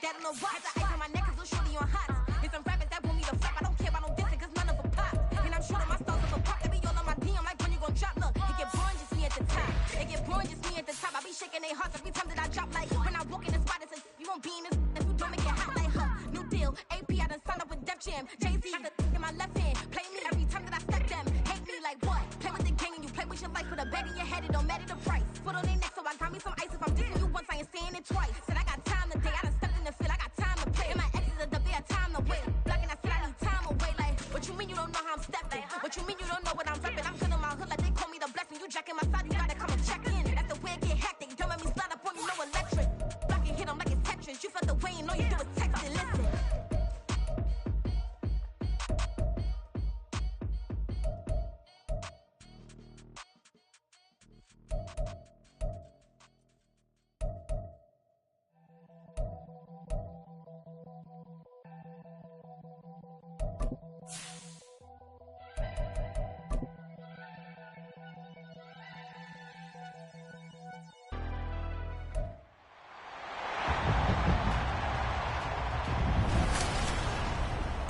dead on the watch. The ice on my neck is little shorty on hot. It's some rappers that want me to flop. I don't care about no dissing, cause none of them pop. And I'm shooting my stars of a pop. They be all on my DM like when you gon' drop. Look, it get boring, just me at the top. It get boring, just me at the top. I be shaking their hearts every time that I drop. Like when I walk in the spot, it says you won't be in this if you don't make it hot like her. New deal, AP, I done signed up with Def Jam. Jay-Z got the in my left hand. Play me every time that I step them. Hate me like what? Play with the gang and you play with your life. Put a bag in your head, it don't matter the price. Put on their neck, so I got me some ice. If I'm dissing you once, I ain't saying it twice. Said I got time today, I done stepped in the field, I got time to play. And my exes are the bare time to wait. Blocking, I said I need time away. Like, what you mean you don't know how I'm stepping? What you mean you don't know what I'm repping? I'm good in my hood like they call me the blessing. You jacking my side, you gotta come and check in. That's the way it get hectic. Don't let me slide up on you, no electric. Blocking, hit them like it's Tetris. You felt the way and all you do is text it, listen.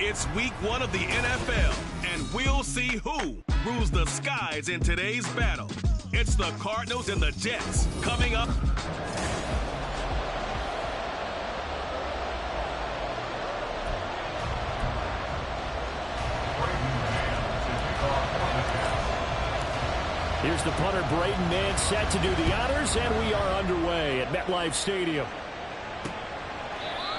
It's week 1 of the NFL, and we'll see who rules the skies in today's battle. It's the Cardinals and the Jets coming up. Here's the punter, Braden Mann, set to do the honors, and we are underway at MetLife Stadium.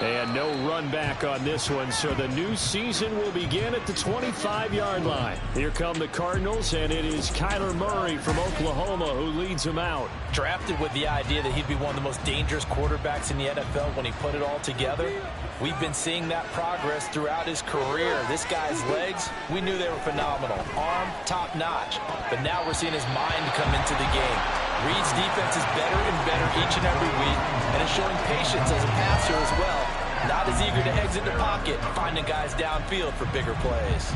And no run back on this one, so the new season will begin at the 25-yard line. Here come the Cardinals, and it is Kyler Murray from Oklahoma who leads them out. Drafted with the idea that he'd be one of the most dangerous quarterbacks in the NFL when he put it all together. We've been seeing that progress throughout his career. This guy's legs, we knew they were phenomenal. Arm, top-notch. But now we're seeing his mind come into the game. Reed's defense is better and better each and every week, and is showing patience as a passer as well. Not as eager to exit the pocket, finding guys downfield for bigger plays.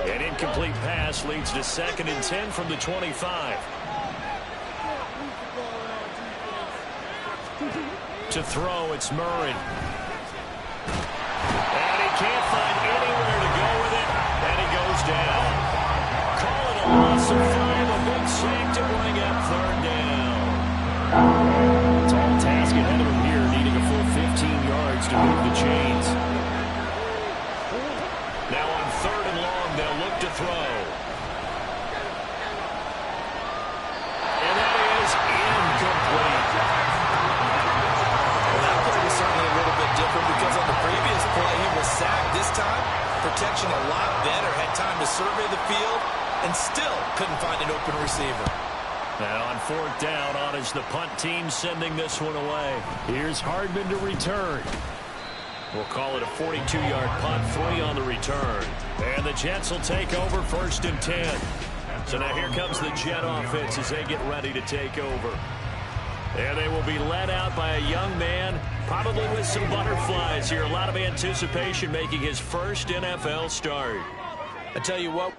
An incomplete pass leads to 2nd and 10 from the 25. To throw, it's Murray. And he can't find anywhere to go with it, and he goes down. Call it a loss of 5, a big sack to bring up 3rd down. Tall task ahead of him here, needing a full 15 yards to move the chains. Now on 3rd and long, they'll look to throw. And that is incomplete. Well, that play was certainly a little bit different because on the previous play, he was sacked. This time, protection a lot better. Had time to survey the field and still couldn't find an open receiver. Now on 4th down, on is the punt team sending this one away. Here's Hardman to return. We'll call it a 42-yard punt, 3 on the return. And the Jets will take over 1st and 10. So now here comes the Jet offense as they get ready to take over. And they will be led out by a young man, probably with some butterflies here. A lot of anticipation, making his first NFL start. I tell you what.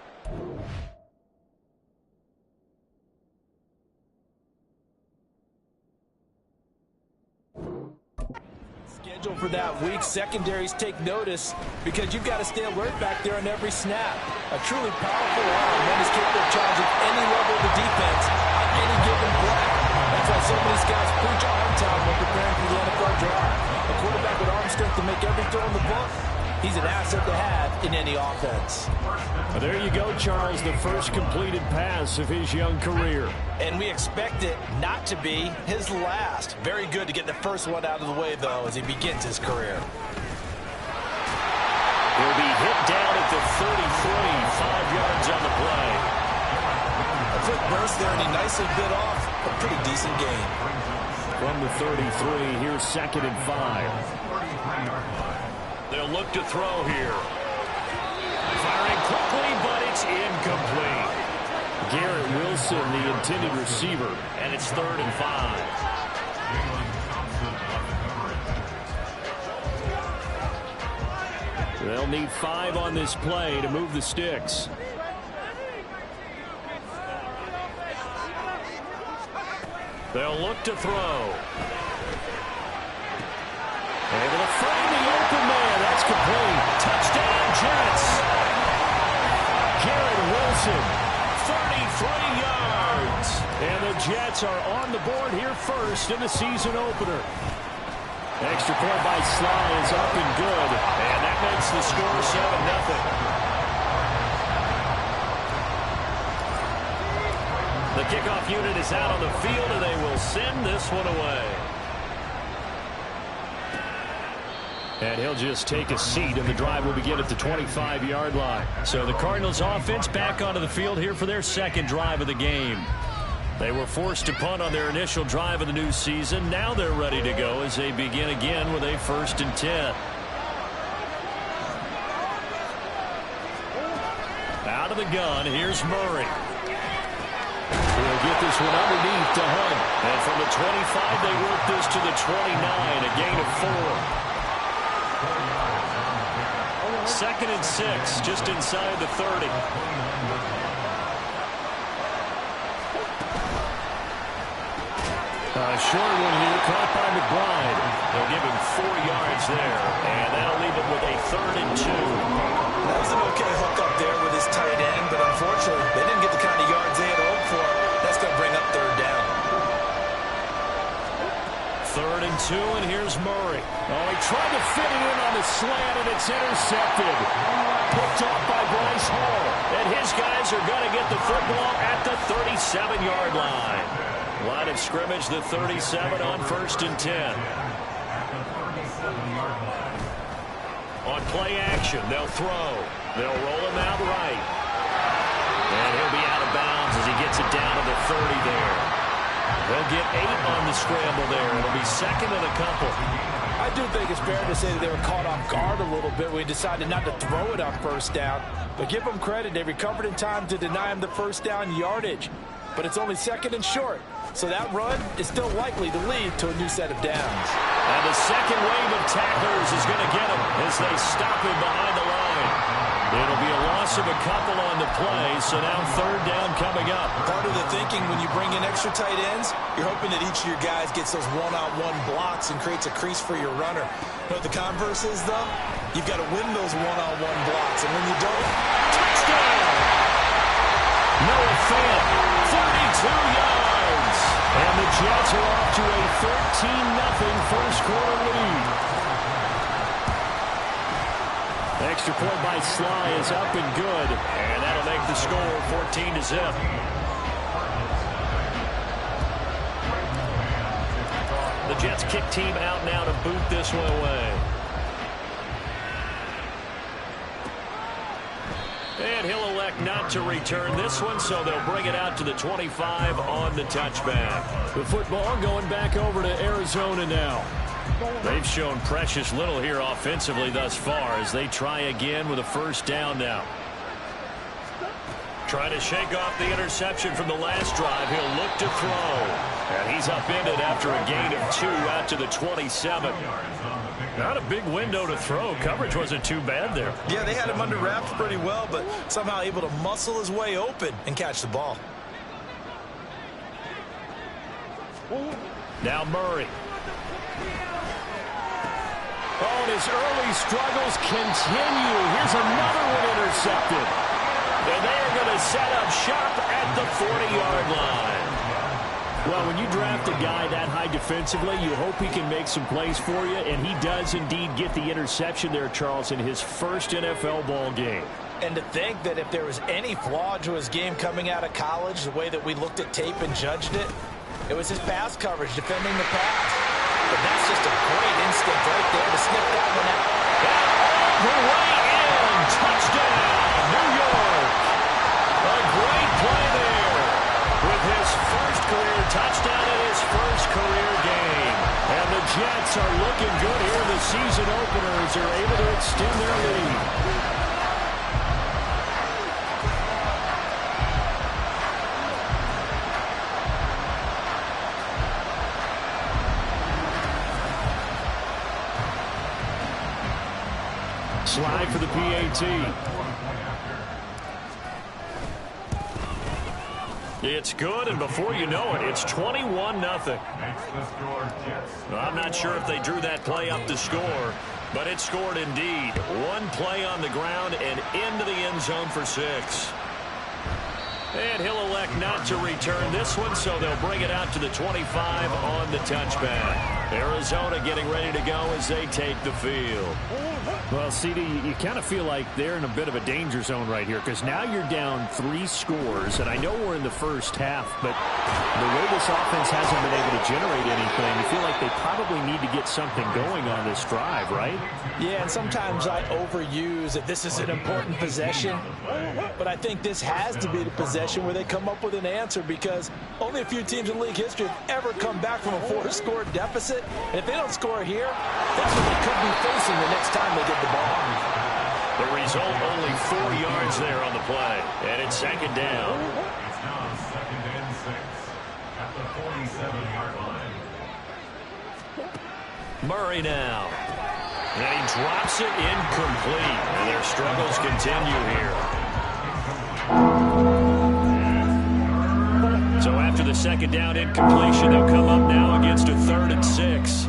Schedule for that week. Secondaries take notice because you've got to stay alert back there on every snap. A truly powerful arm that is capable of challenging any level of the defense on any given play. That's why so many scouts preach arm time when preparing for the NFL draft. A quarterback with arm strength to make every throw in the book. He's an asset to have in any offense. Well, there you go, Charles, the first completed pass of his young career. And we expect it not to be his last. Very good to get the first one out of the way, though, as he begins his career. He'll be hit down at the 33, 5 yards on the play. A quick burst there, and he nicely bit off a pretty decent gain. From the 33, here's 2nd and 5. They'll look to throw here. Firing quickly, but it's incomplete. Garrett Wilson, the intended receiver, and it's 3rd and 5. They'll need 5 on this play to move the sticks. They'll look to throw. Able to find the open man. That's complete. Touchdown, Jets. Garrett Wilson, 33 yards. And the Jets are on the board here first in the season opener. Extra point by Sly is up and good. And that makes the score 7-0. The kickoff unit is out on the field, and they will send this one away. And he'll just take a seat, and the drive will begin at the 25-yard line. So the Cardinals offense back onto the field here for their second drive of the game. They were forced to punt on their initial drive of the new season. Now they're ready to go as they begin again with a 1st and 10. Out of the gun, here's Murray. He'll get this one underneath to Hunt. And from the 25, they work this to the 29, a gain of 4. 2nd and 6, just inside the 30. A short one here, caught by McBride. They'll give him 4 yards there, and that'll leave him with a 3rd and 2. That was an okay hook up there with his tight end, but unfortunately, they didn't get the kind of yards they had hoped for. That's going to bring up 3rd down. 3rd and 2, and here's Murray. Oh, he tried to fit it in on the slant, and it's intercepted. Picked off by Bryce Hall. And his guys are going to get the football at the 37-yard line. Line of scrimmage, the 37 on 1st and 10. On play action, they'll throw. They'll roll him out right. And he'll be out of bounds as he gets it down to the 30 there. They'll get 8 on the scramble there. It'll be 2nd and a couple. I do think it's fair to say that they were caught off guard a little bit when he decided not to throw it on 1st down. But give them credit. They recovered in time to deny him the 1st down yardage. But it's only 2nd and short. So that run is still likely to lead to a new set of downs. And the second wave of tacklers is going to get him as they stop him behind the line. It'll be a loss of a couple on the play, so now 3rd down coming up. Part of the thinking when you bring in extra tight ends, you're hoping that each of your guys gets those one-on-one blocks and creates a crease for your runner. You know what the converse is, though? You've got to win those one-on-one blocks, and when you don't, touchdown! Noah Fant, 32 yards. And the Jets are off to a 13-0 first quarter lead. Extra point by Sly is up and good. And that'll make the score 14-0. The Jets kick team out now to boot this one away. And he'll elect not to return this one, so they'll bring it out to the 25 on the touchback. The football going back over to Arizona now. They've shown precious little here offensively thus far as they try again with a 1st down now. Trying to shake off the interception from the last drive. He'll look to throw. And he's upended after a gain of 2 out to the 27. Not a big window to throw. Coverage wasn't too bad there. Yeah, they had him under wraps pretty well, but somehow able to muscle his way open and catch the ball. Now Murray. Oh, and his early struggles continue. Here's another one intercepted. And they are going to set up shop at the 40-yard line. Well, when you draft a guy that high defensively, you hope he can make some plays for you, and he does indeed get the interception there, Charles, in his first NFL ball game. And to think that if there was any flaw to his game coming out of college, the way that we looked at tape and judged it, it was his pass coverage, defending the pass. But that's just a great instinct right there to snip that one out. All the way in. Touchdown, New York. A great play there. With his first career touchdown in his first career game. And the Jets are looking good here in the season opener as they're able to extend their lead. Slide for the PAT. It's good, and before you know it, it's 21-0. I'm not sure if they drew that play up to score, but it scored indeed. One play on the ground and into the end zone for 6. And he'll elect not to return this one, so they'll bring it out to the 25 on the touchback. Arizona getting ready to go as they take the field. Well, CD, you kind of feel like they're in a bit of a danger zone right here because now you're down 3 scores, and I know we're in the first half, but the way this offense hasn't been able to generate anything, you feel like they probably need to get something going on this drive, right? Yeah, and sometimes I overuse that this is an important possession, but I think this has to be the possession where they come up with an answer because only a few teams in league history have ever come back from a 4-score deficit. And if they don't score here, that's what they could be facing the next time they get the ball. The result, only 4 yards there on the play. And it's second down. It's now 2nd and 6 at the 47-yard line. Murray now. And he drops it incomplete. And their struggles continue here. So after the second down incompletion, they'll come up now against a 3rd and 6.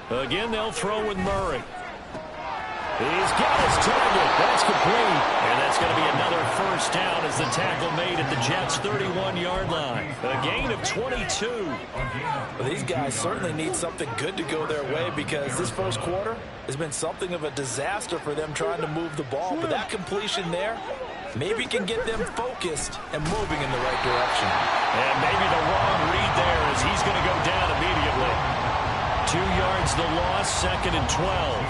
Again, they'll throw with Murray. He's got his target. That's complete. And that's going to be another first down as the tackle made at the Jets' 31-yard line. A gain of 22. Well, these guys certainly need something good to go their way because this first quarter has been something of a disaster for them trying to move the ball. But that completion there maybe can get them focused and moving in the right direction. And maybe the wrong read there as he's going to go down immediately. 2 yards the loss, 2nd and 12.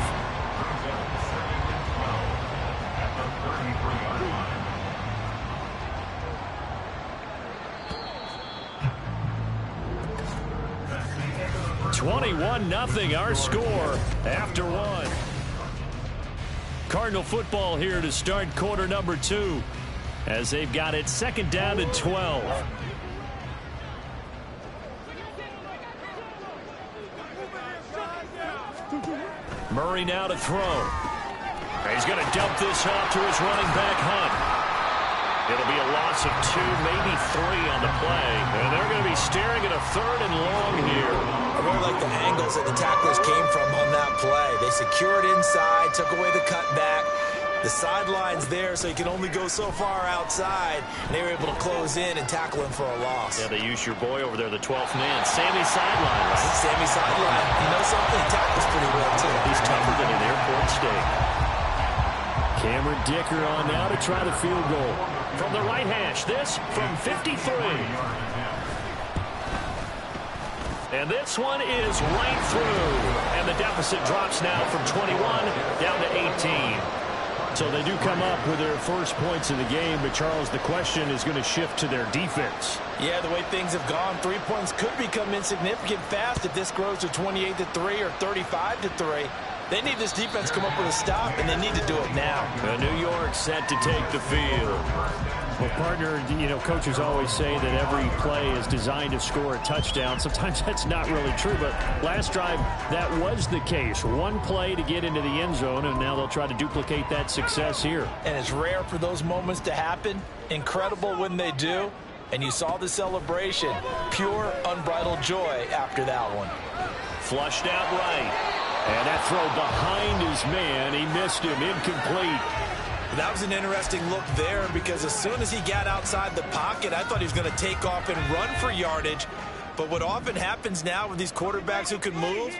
21-0 our score after 1. Cardinal football here to start quarter number 2 as they've got it 2nd down and 12. Murray now to throw. He's going to dump this off to his running back, Hunt. It'll be a loss of 2, maybe 3 on the play. And they're going to be staring at a 3rd and long here. I really like the angles that the tacklers came from on that play. They secured inside, took away the cutback. The sideline's there, so you can only go so far outside. And they were able to close in and tackle him for a loss. Yeah, they used your boy over there, the 12th man, Sammy Sideline. Right? Sammy Sideline. You know something? He tackles pretty well, too. He's tougher than an airport steak. Cameron Dicker on now to try the field goal. From the right hash, this from 53. And this one is right through. And the deficit drops now from 21 down to 18. So they do come up with their first points of the game, but Charles, the question is going to shift to their defense. Yeah, the way things have gone, 3 points could become insignificant fast if this grows to 28-3 or 35-3. They need this defense to come up with a stop, and they need to do it now. New York set to take the field. Well, partner, you know, coaches always say that every play is designed to score a touchdown. Sometimes that's not really true, but last drive, that was the case. One play to get into the end zone, and now they'll try to duplicate that success here. And it's rare for those moments to happen. Incredible when they do. And you saw the celebration. Pure, unbridled joy after that one. Flushed out right. And that throw behind his man, he missed him, incomplete. That was an interesting look there because as soon as he got outside the pocket, I thought he was going to take off and run for yardage. But what often happens now with these quarterbacks who can move,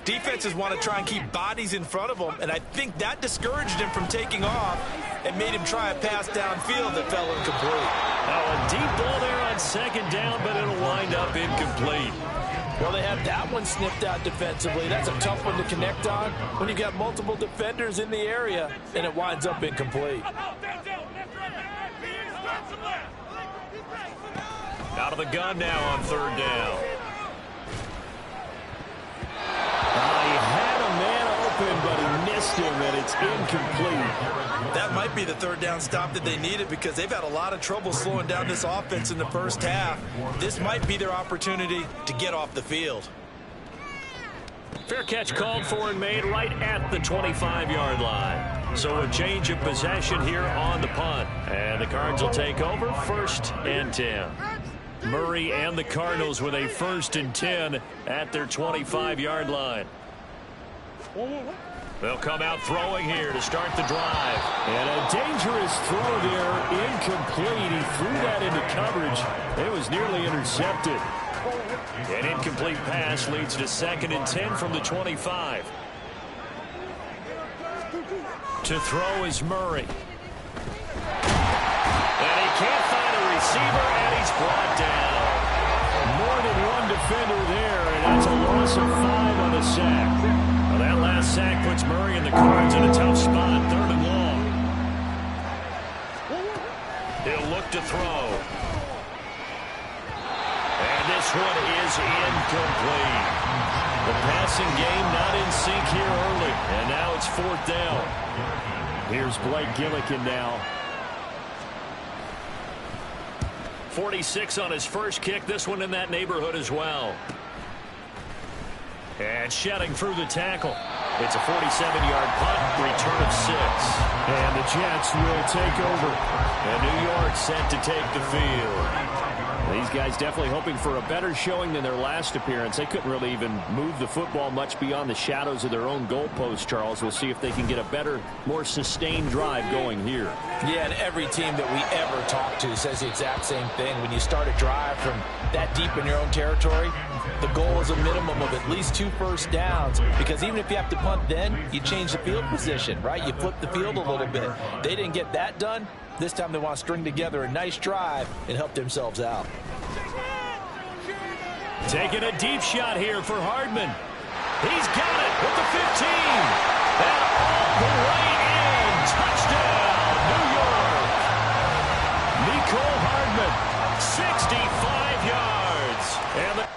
defenses want to try and keep bodies in front of them, and I think that discouraged him from taking off and made him try a pass downfield that fell incomplete. Now a deep ball there on 2nd down, but it'll wind up incomplete. Well, they have that one sniffed out defensively. That's a tough one to connect on when you got multiple defenders in the area, and it winds up incomplete. Out of the gun now on 3rd down. He had a man open, but he missed him, and it's incomplete. That might be the 3rd down stop that they needed because they've had a lot of trouble slowing down this offense in the first half. This might be their opportunity to get off the field. Fair catch called for and made right at the 25-yard line. So a change of possession here on the punt. And the Cards will take over 1st and 10. Murray and the Cardinals with a 1st and 10 at their 25-yard line. They'll come out throwing here to start the drive. And a dangerous throw there, incomplete. He threw that into coverage. It was nearly intercepted. An incomplete pass leads to 2nd and 10 from the 25. To throw is Murray. And he can't find a receiver, and he's brought down. More than one defender there, and that's a loss of 5 on the sack. Well, that last sack puts Murray and the Cards in a tough spot, 3rd and long. He'll look to throw. And this one is incomplete. The passing game not in sync here early, and now it's 4th down. Here's Blake Gillikin now. 46 on his first kick. This one in that neighborhood as well. And shedding through the tackle. It's a 47-yard punt, return of 6. And the Jets will take over. And New York set to take the field. These guys definitely hoping for a better showing than their last appearance. They couldn't really even move the football much beyond the shadows of their own goalpost, Charles. We'll see if they can get a better, more sustained drive going here. Yeah, and every team that we ever talk to says the exact same thing. When you start a drive from that deep in your own territory, the goal is a minimum of at least 2 first downs, because even if you have to punt then, you change the field position, right? You flip the field a little bit. They didn't get that done. This time they want to string together a nice drive and help themselves out. Taking a deep shot here for Hardman. He's got it with the 15. And all the way in. Touchdown, New York. Mecole Hardman, 65 yards. And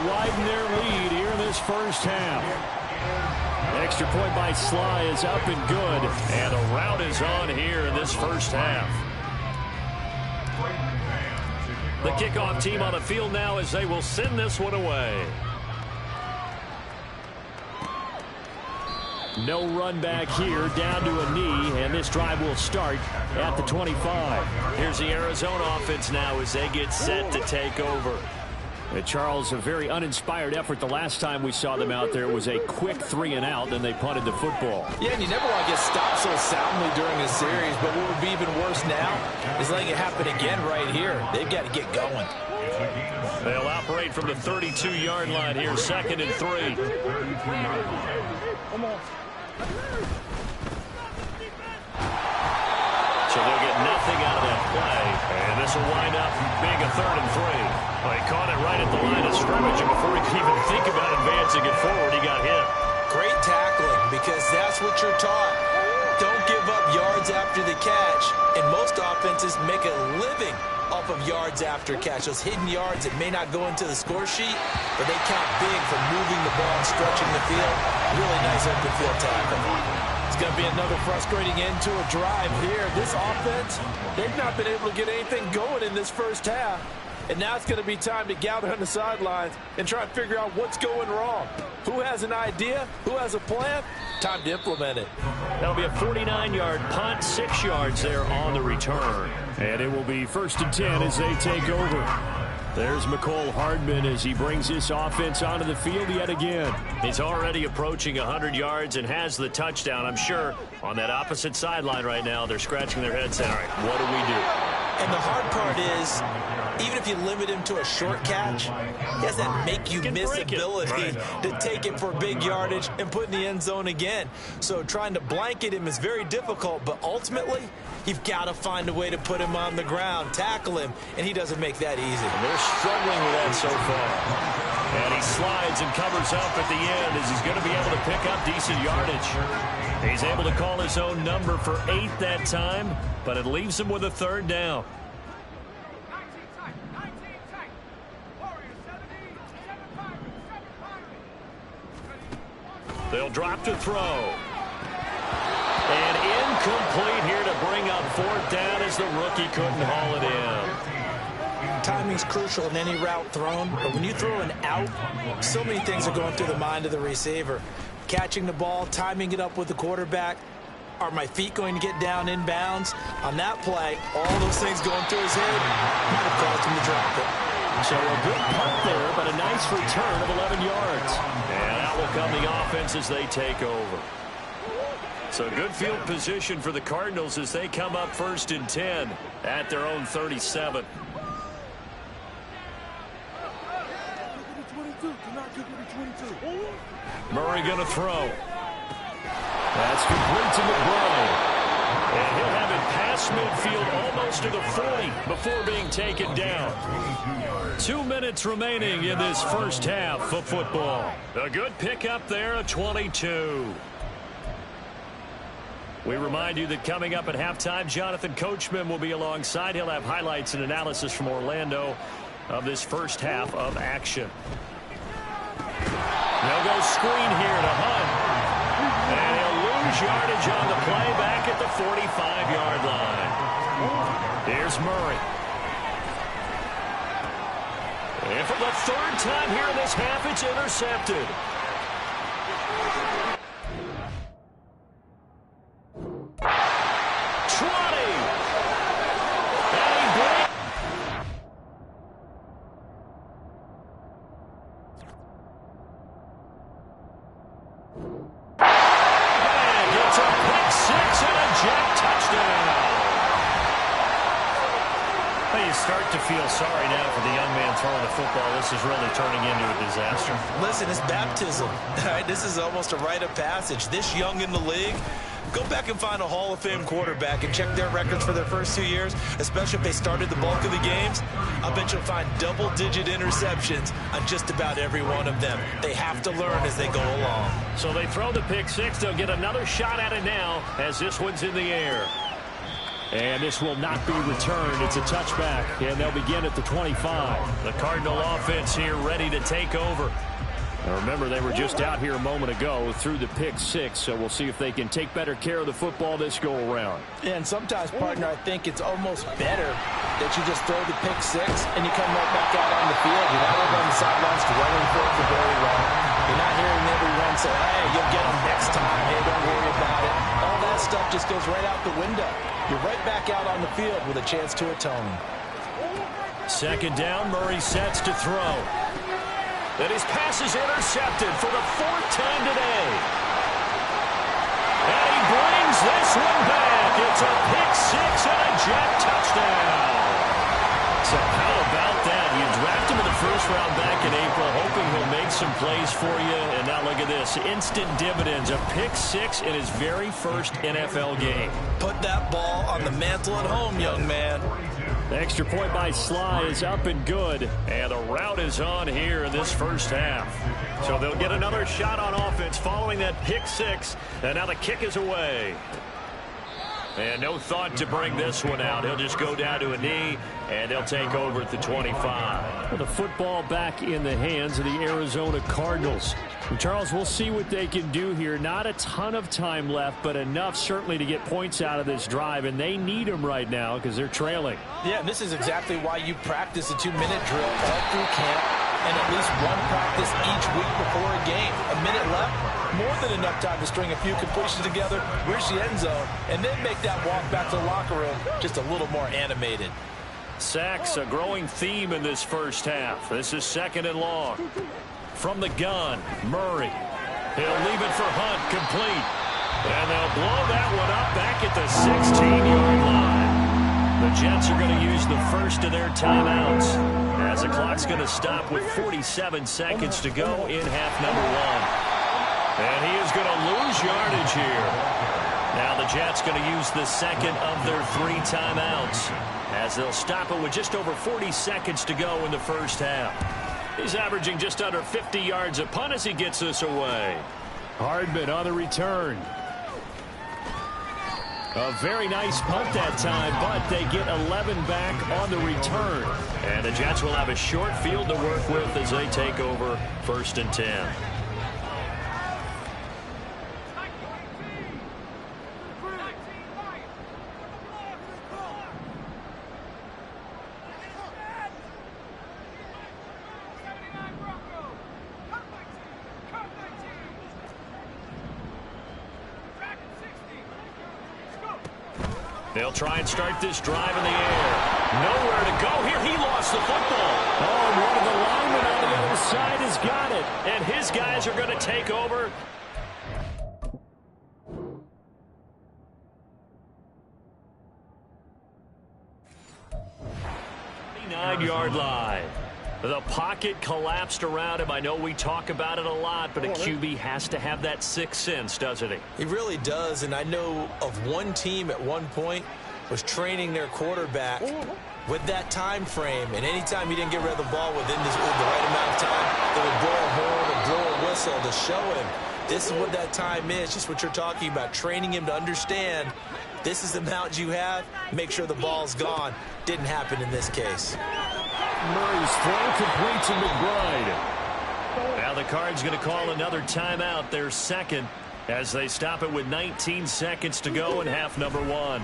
widen their lead here in this first half. Extra point by Sly is up and good. And a rout is on here in this first half. The kickoff team on the field now as they will send this one away. No run back here, down to a knee, and this drive will start at the 25. Here's the Arizona offense now as they get set to take over. Charles, a very uninspired effort. The last time we saw them out there was a quick 3-and-out, and they punted the football. Yeah, and you never want to get stopped so soundly during a series, but what would be even worse now is letting it happen again right here. They've got to get going. They'll operate from the 32-yard line here, 2nd and 3. So they'll get nothing out of that play, and this will wind up being a 3rd and 3. Well, he caught it right at the line of scrimmage, and before he could even think about advancing it forward, he got hit. Great tackling, because that's what you're taught. Don't give up yards after the catch, and most offenses make a living off of yards after catch. Those hidden yards that may not go into the score sheet, but they count big for moving the ball and stretching the field. Really nice open field tackle. It's going to be another frustrating end to a drive here. This offense, they've not been able to get anything going in this first half. And now it's going to be time to gather on the sidelines and try and figure out what's going wrong. Who has an idea? Who has a plan? Time to implement it. That'll be a 49-yard punt, 6 yards there on the return. And it will be 1st and 10 as they take over. There's Mecole Hardman as he brings this offense onto the field yet again. He's already approaching 100 yards and has the touchdown. I'm sure on that opposite sideline right now, they're scratching their heads saying, all right, what do we do? And the hard part is, even if you limit him to a short catch, he has that make-you-miss ability to take it for big yardage and put in the end zone again. So trying to blanket him is very difficult, but ultimately, you've got to find a way to put him on the ground, tackle him, and he doesn't make that easy. And they're struggling with that so far. And he slides and covers up at the end as he's going to be able to pick up decent yardage. He's able to call his own number for 8 that time, but it leaves him with a 3rd down. They'll drop to throw. And incomplete here to bring up 4th down as the rookie couldn't haul it in. timing's crucial in any route thrown, but when you throw an out, so many things are going through the mind of the receiver. Catching the ball, timing it up with the quarterback. Are my feet going to get down in bounds? On that play, all those things going through his head might have caused him to drop it. So a good punt there, but a nice return of 11 yards. And out will come the offense as they take over. So good field position for the Cardinals as they come up 1st and 10 at their own 37. Murray going to throw. That's complete to McBride. And he'll have it past midfield almost to the 40 before being taken down. 2 minutes remaining in this first half of football. A good pickup there, a 22. We remind you that coming up at halftime, Jonathan Coachman will be alongside. He'll have highlights and analysis from Orlando of this first half of action. They'll go screen here to Hunt. And he'll lose yardage on the play back at the 45-yard line. Here's Murray. And for the 3rd time here in this half, it's intercepted. Feel sorry now for the young man throwing the football. This is really turning into a disaster. Listen, it's baptism. This is almost a rite of passage. This young in the league, go back and find a Hall of Fame quarterback and check their records for their first 2 years, especially if they started the bulk of the games. I bet you'll find double-digit interceptions on just about every one of them. They have to learn as they go along. So they throw the pick six. They'll get another shot at it now as this one's in the air. And this will not be returned. It's a touchback, and they'll begin at the 25. The Cardinal offense here ready to take over. Now remember, they were just out here a moment ago through the pick six, so we'll see if they can take better care of the football this go-around. Yeah, and sometimes, partner, I think it's almost better that you just throw the pick six and you come right back out on the field. You're not over on the sidelines running for it for very long. You're not hearing everyone say, hey, you'll get them next time. Hey, don't worry about it. All that stuff just goes right out the window. You're right back out on the field with a chance to atone. 2nd down, Murray sets to throw. And his pass is intercepted for the 4th time today. And he brings this one back. It's a pick six and a Jet touchdown. So how about that? You draft him in the 1st round back in April, hoping he'll make some plays for you. And now look at this. Instant dividends. A pick six in his very first NFL game. Put that ball on the mantle at home, young man. The extra point by Sly is up and good. And the route is on here in this first half. So they'll get another shot on offense following that pick six. And now the kick is away. And no thought to bring this one out. He'll just go down to a knee, and they'll take over at the 25. The football back in the hands of the Arizona Cardinals. And Charles, we'll see what they can do here. Not a ton of time left, but enough certainly to get points out of this drive, and they need them right now because they're trailing. Yeah, and this is exactly why you practice a 2-minute drill all through camp and at least one practice each week before a game. A minute left, more than enough time to string a few completions together, reach the end zone, and then make that walk back to the locker room just a little more animated. Sacks, a growing theme in this first half. This is 2nd and long. From the gun, Murray. He'll leave it for Hunt, complete. And they'll blow that one up back at the 16-yard line. The Jets are going to use the first of their timeouts as the clock's going to stop with 47 seconds to go in half number 1. And he is going to lose yardage here. Now the Jets going to use the second of their 3 timeouts as they'll stop it with just over 40 seconds to go in the first half. He's averaging just under 50 yards a punt as he gets this away. Hardman on the return. A very nice punt that time, but they get 11 back on the return. And the Jets will have a short field to work with as they take over 1st and 10. They'll try and start this drive in the air. Nowhere to go here. He lost the football. Oh, one of the linemen on the other side has got it. And his guys are going to take over. 9-yard line. The pocket collapsed around him. I know we talk about it a lot, but a QB has to have that sixth sense, doesn't he? He really does, and I know of one team at one point was training their quarterback with that time frame, and anytime he didn't get rid of the ball within the right amount of time, they would blow a horn or blow a whistle to show him this is what that time is, just what you're talking about, training him to understand this is the amount you have, make sure the ball's gone. Didn't happen in this case. Murray's throw complete to McBride. Now the Cards going to call another timeout, their second, as they stop it with 19 seconds to go in half number one.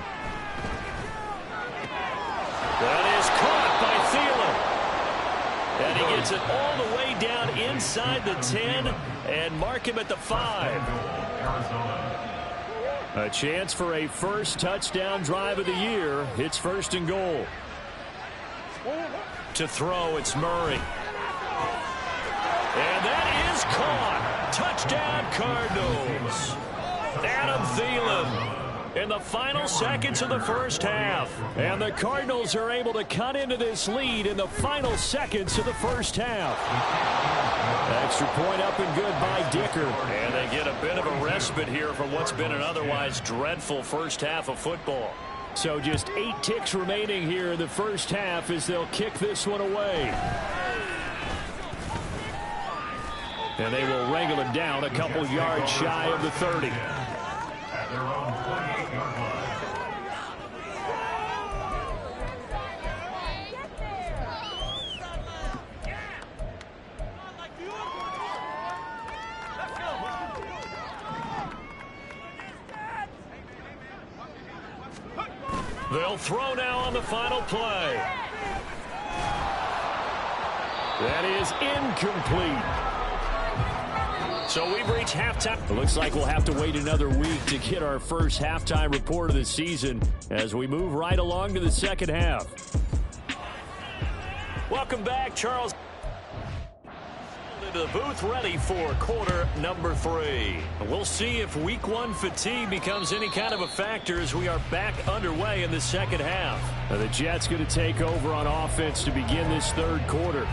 That is caught by Thielen. And he gets it all the way down inside the 10 and mark him at the 5. A chance for a first touchdown drive of the year. It's 1st and goal. To throw, it's Murray. And that is caught. Touchdown, Cardinals. Adam Thielen in the final seconds of the first half. And the Cardinals are able to cut into this lead in the final seconds of the first half. Extra point up and good by Dicker. And they get a bit of a respite here from what's been an otherwise dreadful first half of football. So just 8 ticks remaining here in the first half as they'll kick this one away. And they will wrangle him down a couple yards shy of the 30. At their own 28-yard line. They'll throw now on the final play. That is incomplete. So we've reached halftime. It looks like we'll have to wait another week to get our first halftime report of the season as we move right along to the second half. Welcome back, Charles. The booth ready for quarter number 3. We'll see if week 1 fatigue becomes any kind of a factor as we are back underway in the second half. Now the Jets going to take over on offense to begin this third quarter.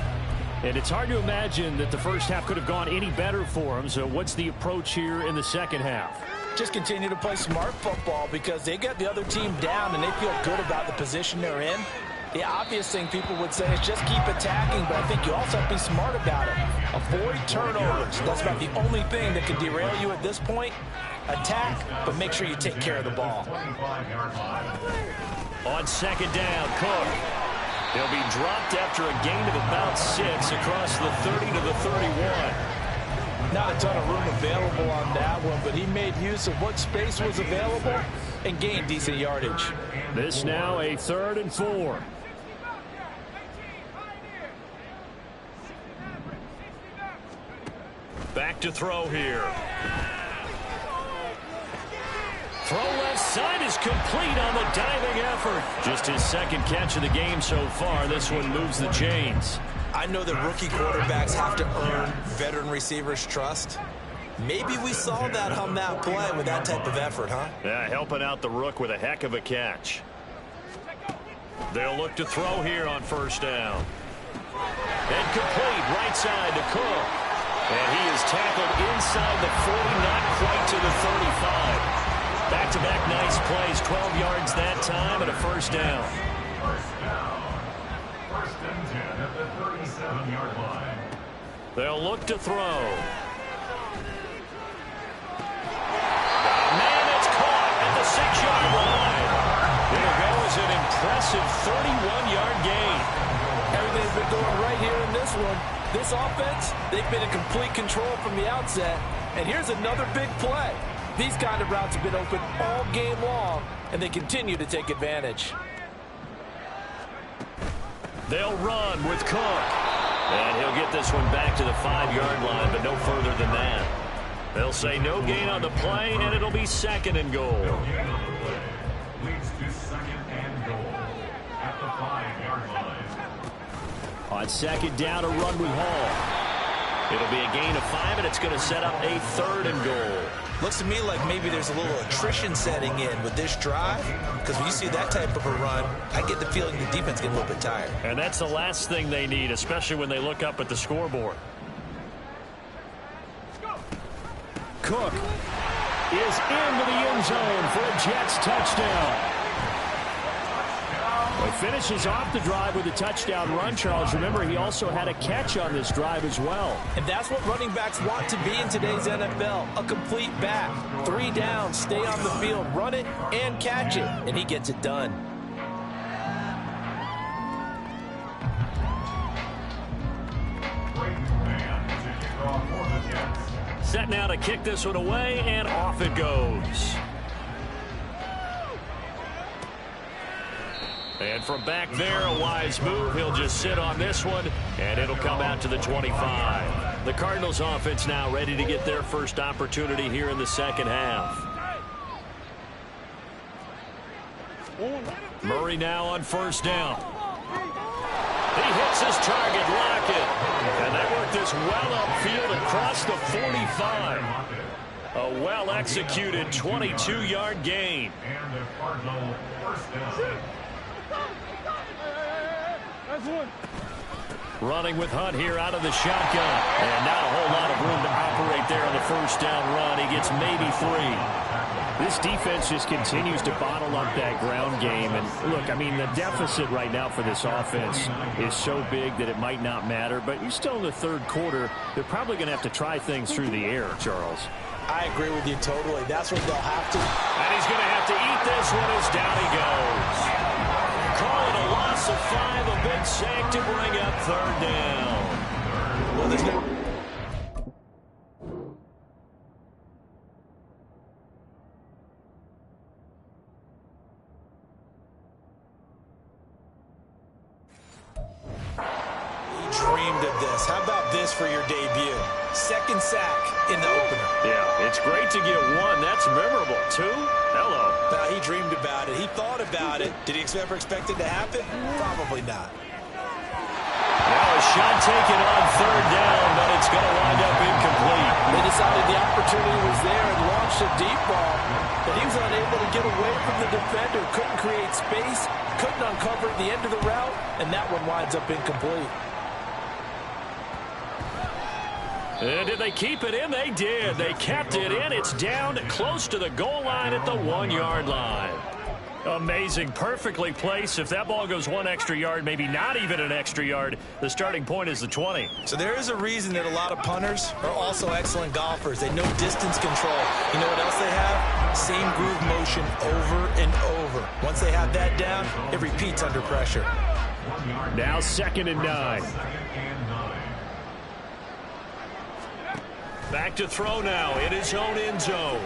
And it's hard to imagine that the first half could have gone any better for them. So what's the approach here in the second half? Just continue to play smart football because they got the other team down and they feel good about the position they're in. The obvious thing people would say is just keep attacking, but I think you also have to be smart about it. Avoid turnovers. That's about the only thing that can derail you at this point. Attack, but make sure you take care of the ball. On second down, Cook. He'll be dropped after a gain of about 6 across the 30 to the 31. Not a ton of room available on that one, but he made use of what space was available and gained decent yardage. This now a 3rd and 4. Back to throw here. Throw left side is complete on the diving effort. Just his second catch of the game so far. This one moves the chains. I know that rookie quarterbacks have to earn veteran receivers' trust. Maybe we saw that on that play with that type of effort, huh? Yeah, helping out the rook with a heck of a catch. They'll look to throw here on first down. And complete right side to Cook. And he is tackled inside the 40, not quite to the 35. Back-to-back nice plays, 12 yards that time and a first down. First down. 1st and 10 at the 37-yard line. They'll look to throw. Man, it's caught at the 6-yard line. There goes an impressive 31-yard gain. Everything's been going right here in this one. This offense, they've been in complete control from the outset. And here's another big play. These kind of routes have been open all game long, and they continue to take advantage. They'll run with Cook. And he'll get this one back to the 5-yard line, but no further than that. They'll say no gain on the play, and it'll be 2nd and goal. Leads to second and goal at the 5-yard line. On second down, a run with Hall. It'll be a gain of 5, and it's going to set up a 3rd and goal. Looks to me like maybe there's a little attrition setting in with this drive, because when you see that type of a run, I get the feeling the defense gets a little bit tired. And that's the last thing they need, especially when they look up at the scoreboard. Cook is into the end zone for a Jets touchdown. He finishes off the drive with a touchdown run, Charles. Remember, he also had a catch on this drive as well. And that's what running backs want to be in today's NFL, a complete back. 3 down, stay on the field, run it, and catch it, and he gets it done. Set now to kick this one away, and off it goes. And from back there, a wise move. He'll just sit on this one, and it'll come out to the 25. The Cardinals offense now ready to get their first opportunity here in the second half. Murray now on first down. He hits his target, Lockett. And they work this well upfield across the 45. A well-executed 22-yard gain. And the Cardinal first down. Running with Hunt here out of the shotgun. And not a whole lot of room to operate there on the first down run. He gets maybe 3. This defense just continues to bottle up that ground game. And look, I mean, the deficit right now for this offense is so big that it might not matter. But you're still in the third quarter. They're probably going to have to try things through the air, Charles. I agree with you totally. That's what they'll have to. And he's going to have to eat this one as down he goes. Call it a loss of 5, a big sack to bring up 3rd down. Well, there's no... Dreamed of this. How about this for your debut? Second sack in the opener. Yeah, it's great to get 1. That's memorable. 2? Hello. Now, he dreamed about it. He thought about it. Did he ever expect it to happen? Probably not. Now a shot taken on 3rd down, but it's going to wind up incomplete. They decided the opportunity was there and launched a deep ball, but he was unable to get away from the defender. Couldn't create space, couldn't uncover the end of the route, and that one winds up incomplete. And did they keep it in? They did. They kept it in. It's down close to the goal line at the 1-yard line. Amazing. Perfectly placed. If that ball goes 1 extra yard, maybe not even an extra yard, the starting point is the 20. So there is a reason that a lot of punters are also excellent golfers. They know distance control. You know what else they have? Same groove motion over and over. Once they have that down, it repeats under pressure. Now 2nd and 9. Back to throw now in his own end zone.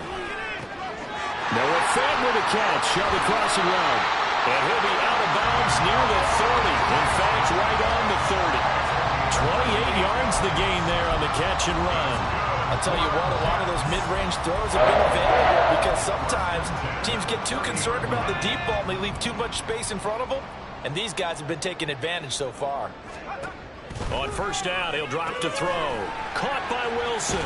Noah Fant with a catch on the crossing route. And he'll be out of bounds near the 30. In fact, right on the 30. 28 yards the gain there on the catch and run. I'll tell you what, a lot of those mid-range throws have been available because sometimes teams get too concerned about the deep ball and they leave too much space in front of them. And these guys have been taking advantage so far. On first down, he'll drop to throw. Caught by Wilson.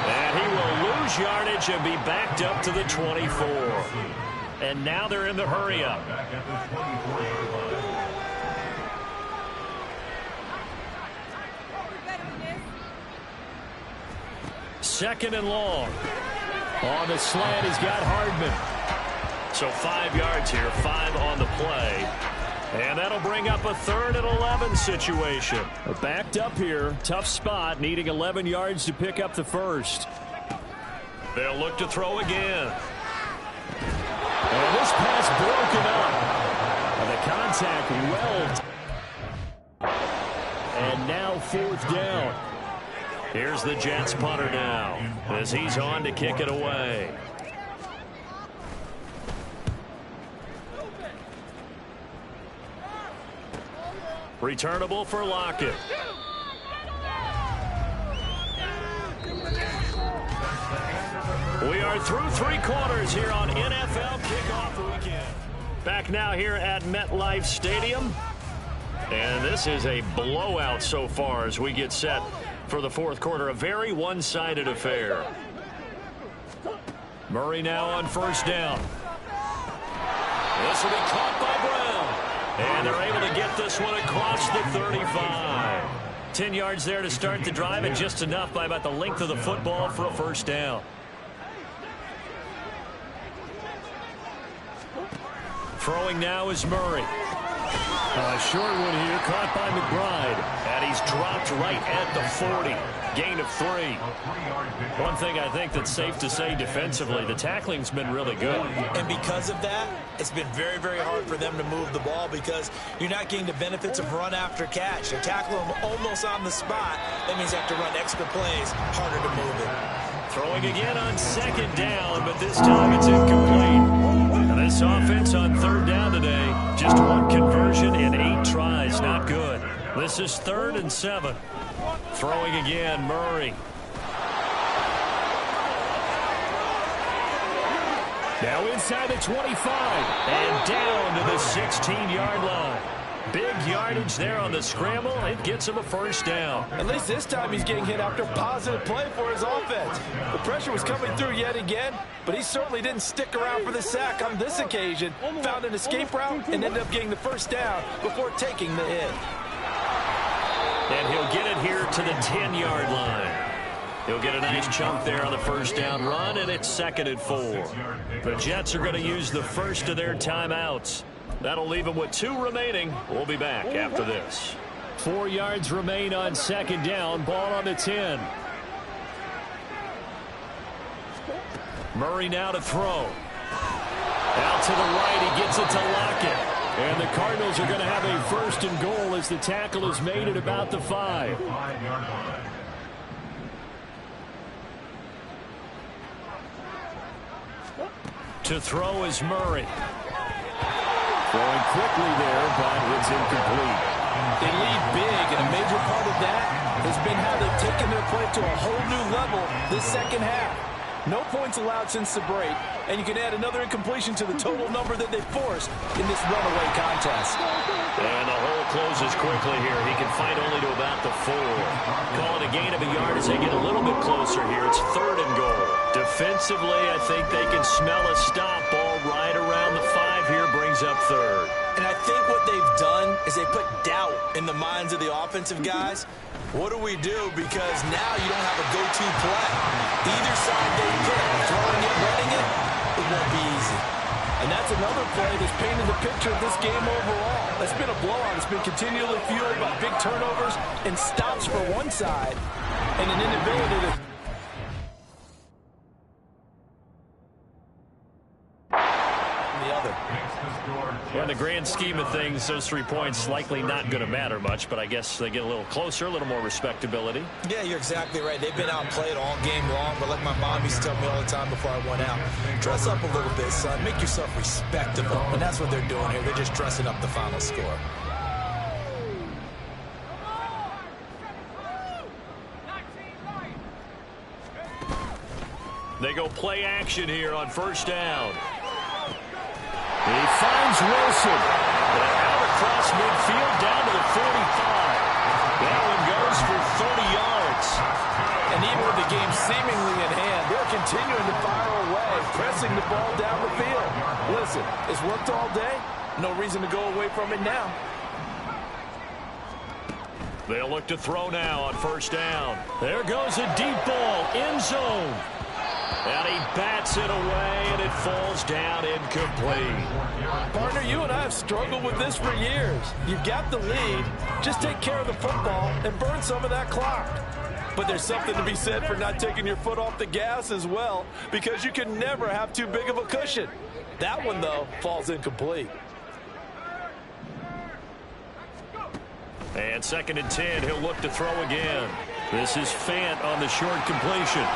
And he will lose yardage and be backed up to the 24. And now they're in the hurry-up. Second and long. On the slant, he's got Hardman. So 5 yards here, 5 on the play. And that'll bring up a 3rd and 11 situation. Backed up here. Tough spot. Needing 11 yards to pick up the first. They'll look to throw again. And this pass broken up. And the contact well. And now 4th down. Here's the Jets punter now as he's on to kick it away. Returnable for Lockett. We are are through 3 quarters here on NFL Kickoff Weekend. Back now here at MetLife Stadium. And this is a blowout so far as we get set for the fourth quarter. A very one-sided affair. Murray now on first down. This will be caught by Brown. And they're able to get this one across the 35. 10 yards there to start the drive, and just enough by about the length of the football for a first down. Throwing now is Murray. A short one here, caught by McBride. And he's dropped right at the 40. Gain of 3. One thing I think that's safe to say defensively, the tackling's been really good. And because of that, it's been very, very hard for them to move the ball because you're not getting the benefits of run after catch. They tackle them almost on the spot. That means they have to run extra plays, harder to move it. Throwing again on second down, but this time it's incomplete. Now this offense on third down today, just 1 conversion in 8 tries. Not good. This is 3rd and 7. Throwing again, Murray. Now inside the 25 and down to the 16-yard line. Big yardage there on the scramble. It gets him a first down. At least this time he's getting hit after a positive play for his offense. The pressure was coming through yet again, but he certainly didn't stick around for the sack on this occasion. Found an escape route and ended up getting the first down before taking the hit. And he'll get it here to the 10-yard line. He'll get a nice chunk there on the first down run, and it's 2nd and 4. The Jets are going to use the first of their timeouts. That'll leave them with 2 remaining. We'll be back after this. 4 yards remain on second down. Ball on the 10. Murray now to throw. Out to the right. He gets it to Lockett. And the Cardinals are going to have a 1st and goal as the tackle is made at about the 5. To throw is Murray. Throwing quickly there, but it's incomplete. They lead big, and a major part of that has been how they've taken their play to a whole new level this second half. No points allowed since the break, and you can add another incompletion to the total number that they forced in this runaway contest. And the hole closes quickly here. He can fight only to about the 4. Calling a gain of a yard as they get a little bit closer here. It's 3rd and goal. Defensively, I think they can smell a stop. Ball right around the 5 here, brings up 3rd. And I think what they've done is they put doubt in the minds of the offensive guys. What do we do? Because now you don't have a go-to play. Either side they pick, throwing it, running it, it won't be easy. And that's another play that's painted the picture of this game overall. It's been a blowout. It's been continually fueled by big turnovers and stops for one side and an inability to... the other. Well, in the grand scheme of things, those 3 points likely not going to matter much, but I guess they get a little closer, a little more respectability. Yeah, you're exactly right. They've been outplayed all game long, but like my mom used to tell me all the time before I went out, dress up a little bit, son. Make yourself respectable. And that's what they're doing here. They're just dressing up the final score. They go play action here on first down. He finds Wilson. And out across midfield down to the 45. That one goes for 30 yards. And even with the game seemingly in hand, they're continuing to fire away, pressing the ball down the field. Listen, it's worked all day. No reason to go away from it now. They'll look to throw now on first down. There goes a deep ball, end zone. And he bats it away, and it falls down incomplete. Partner, you and I have struggled with this for years. You've got the lead. Just take care of the football and burn some of that clock. But there's something to be said for not taking your foot off the gas as well, because you can never have too big of a cushion. That one, though, falls incomplete. And 2nd and 10, he'll look to throw again. This is Fant on the short completion.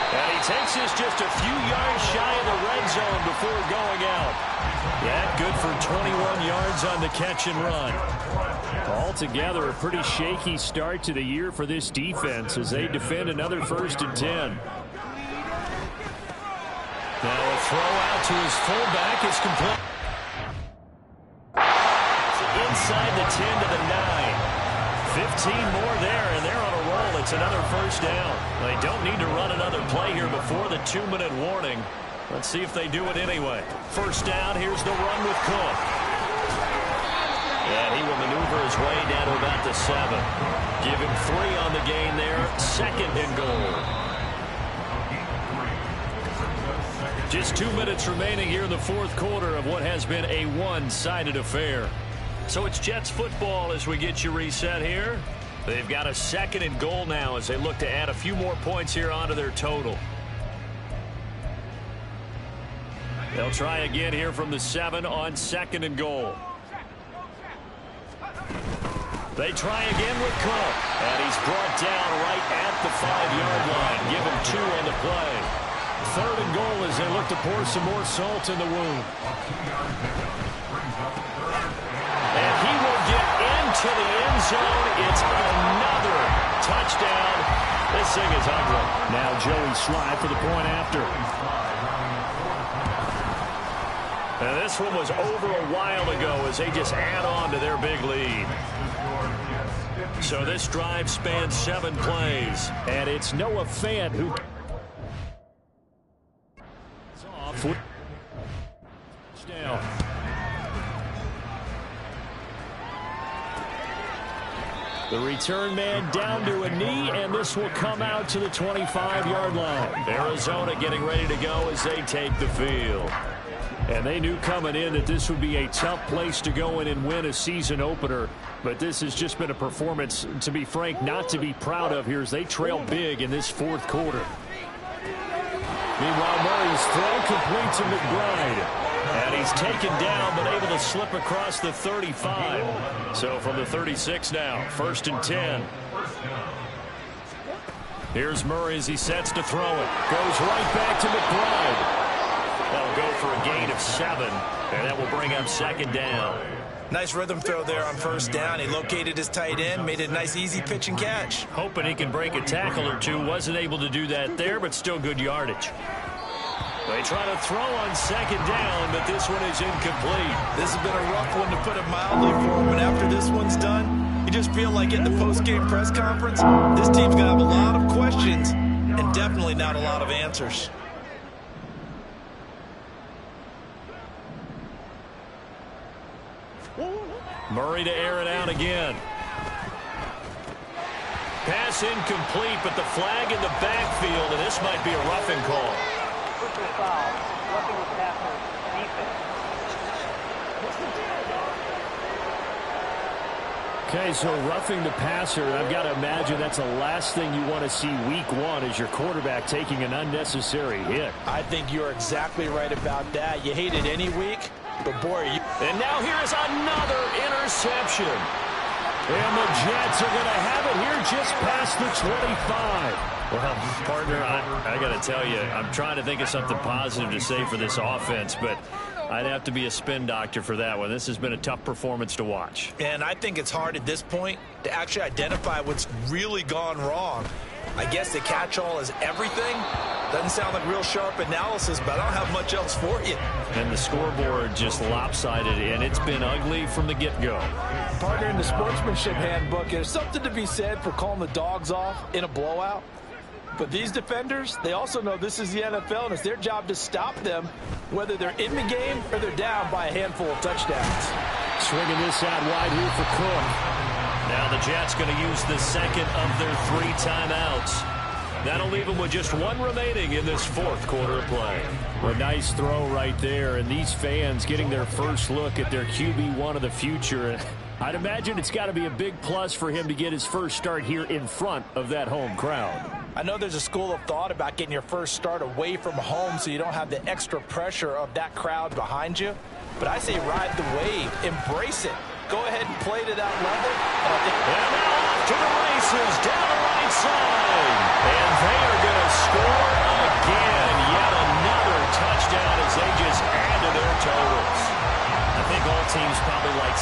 And he takes this just a few yards shy of the red zone before going out. That good for 21 yards on the catch and run. Altogether, a pretty shaky start to the year for this defense as they defend another 1st and 10. Now a throw out to his fullback is complete. Inside the 10 to the 9. 15 more there, and they're on a roll. It's another first down. They don't need to run another play here before the 2-minute warning. Let's see if they do it anyway. First down, here's the run with Cook. And he will maneuver his way down to about the 7. Give him 3 on the gain there. 2nd and goal. Just 2 minutes remaining here in the fourth quarter of what has been a one-sided affair. So it's Jets football as we get you reset here. They've got a 2nd and goal now as they look to add a few more points here onto their total. They'll try again here from the 7 on 2nd and goal. They try again with Cook. And he's brought down right at the 5-yard line. Give him 2 on the play. 3rd and goal as they look to pour some more salt in the wound. And he will get into the end zone. It's another touchdown. This thing is ugly. Now Joey Slye for the point after. And this one was over a while ago as they just add on to their big lead. So this drive spans 7 plays. And it's Noah Fant who... off. Down. The return man down to a knee, and this will come out to the 25-yard line. Arizona getting ready to go as they take the field. And they knew coming in that this would be a tough place to go in and win a season opener. But this has just been a performance, to be frank, not to be proud of here as they trail big in this fourth quarter. Meanwhile, Murray's throw complete to McBride. And he's taken down but able to slip across the 35. So from the 36 now, 1st and 10. Here's Murray as he sets to throw it. Goes right back to McBride. That'll go for a gain of 7, and that will bring up 2nd down. Nice rhythm throw there on 1st down. He located his tight end, made it a nice easy pitch and catch. Hoping he can break a tackle or two. Wasn't able to do that there, but still good yardage. They try to throw on 2nd down, but this one is incomplete. This has been a rough one to put it mildly for him, and after this one's done, you just feel like at the post-game press conference, this team's going to have a lot of questions and definitely not a lot of answers. Murray to air it out again. Pass incomplete, but the flag in the backfield, and this might be a roughing call. Personal foul, roughing the passer, defense. Okay, so roughing the passer, I've got to imagine that's the last thing you want to see week 1 is your quarterback taking an unnecessary hit. I think you're exactly right about that. You hate it any week, but boy, And now here's another interception. And the Jets are going to have it here just past the 25. Well, partner, I got to tell you, I'm trying to think of something positive to say for this offense, but I'd have to be a spin doctor for that one. This has been a tough performance to watch. And I think it's hard at this point to actually identify what's really gone wrong. I guess the catch-all is everything. Doesn't sound like real sharp analysis, but I don't have much else for you. And the scoreboard just lopsided, and it's been ugly from the get-go. Partner, in the sportsmanship handbook, there's something to be said for calling the dogs off in a blowout. But these defenders, they also know this is the NFL, and it's their job to stop them, whether they're in the game or they're down by a handful of touchdowns. Swinging this out wide here for Cook. Now the Jets going to use the second of their 3 timeouts. That'll leave them with just 1 remaining in this fourth quarter of play. A nice throw right there, and these fans getting their first look at their QB1 of the future. I'd imagine it's got to be a big plus for him to get his first start here in front of that home crowd. I know there's a school of thought about getting your first start away from home so you don't have the extra pressure of that crowd behind you. But I say ride the wave, embrace it. Go ahead and play to that level. And now off to the races down the right side. And they are going to score again. Yet another touchdown as they just add to their totals. I think all teams probably like...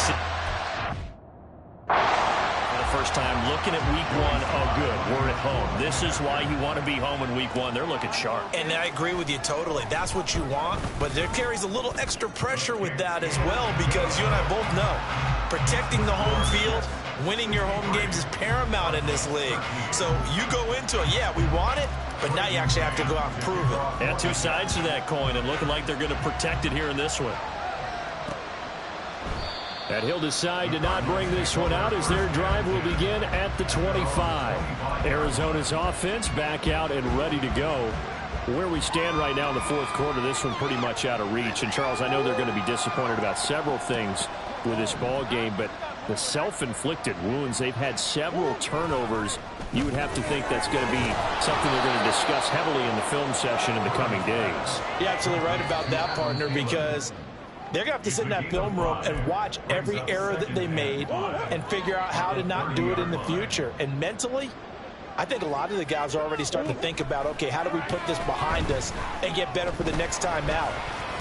For the first time, looking at week one, oh, good, we're at home. This is why you want to be home in week one. They're looking sharp. And I agree with you totally. That's what you want, but there carries a little extra pressure with that as well because you and I both know protecting the home field, winning your home games is paramount in this league. So you go into it, yeah, we want it, but now you actually have to go out and prove it. Yeah, two sides to that coin, and looking like they're going to protect it here in this one. And he'll decide to not bring this one out as their drive will begin at the 25. Arizona's offense back out and ready to go. Where we stand right now in the fourth quarter, this one pretty much out of reach. And, Charles, I know they're going to be disappointed about several things with this ball game, but the self-inflicted wounds, they've had several turnovers. You would have to think that's going to be something they're going to discuss heavily in the film session in the coming days. You're absolutely right about that, partner, because they're going to have to sit in that film room and watch every error that they made and figure out how to not do it in the future. And mentally, I think a lot of the guys are already starting to think about, okay, how do we put this behind us and get better for the next time out?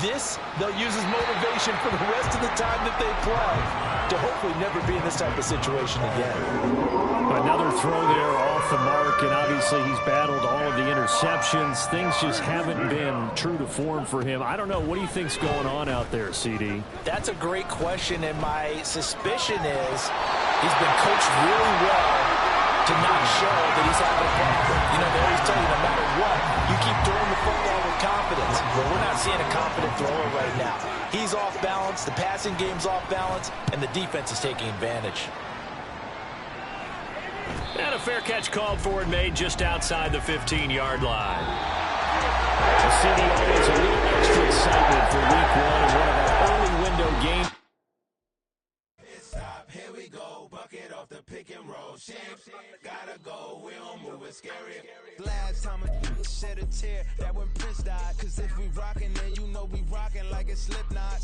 This, they'll use as motivation for the rest of the time that they play to hopefully never be in this type of situation again. Another throw there off the mark, and obviously he's battled all of the interceptions. Things just haven't been true to form for him. I don't know. What do you think's going on out there, CD? That's a great question, and my suspicion is he's been coached really well to not show that he's having a problem. You know, they always tell you no matter what, you keep throwing the football with confidence. But we're not seeing a confident thrower right now. He's off balance, the passing game's off balance, and the defense is taking advantage. And a fair catch called for and made just outside the 15-yard line. The CD always a little extra excitement for week one and one of our early window games. Here we go, bucket off the pick and roll. Gotta go, we don't move it scary. Last time I shed a tear, that when Prince died. Cause if we rockin', then you know we rockin' like a Slipknot.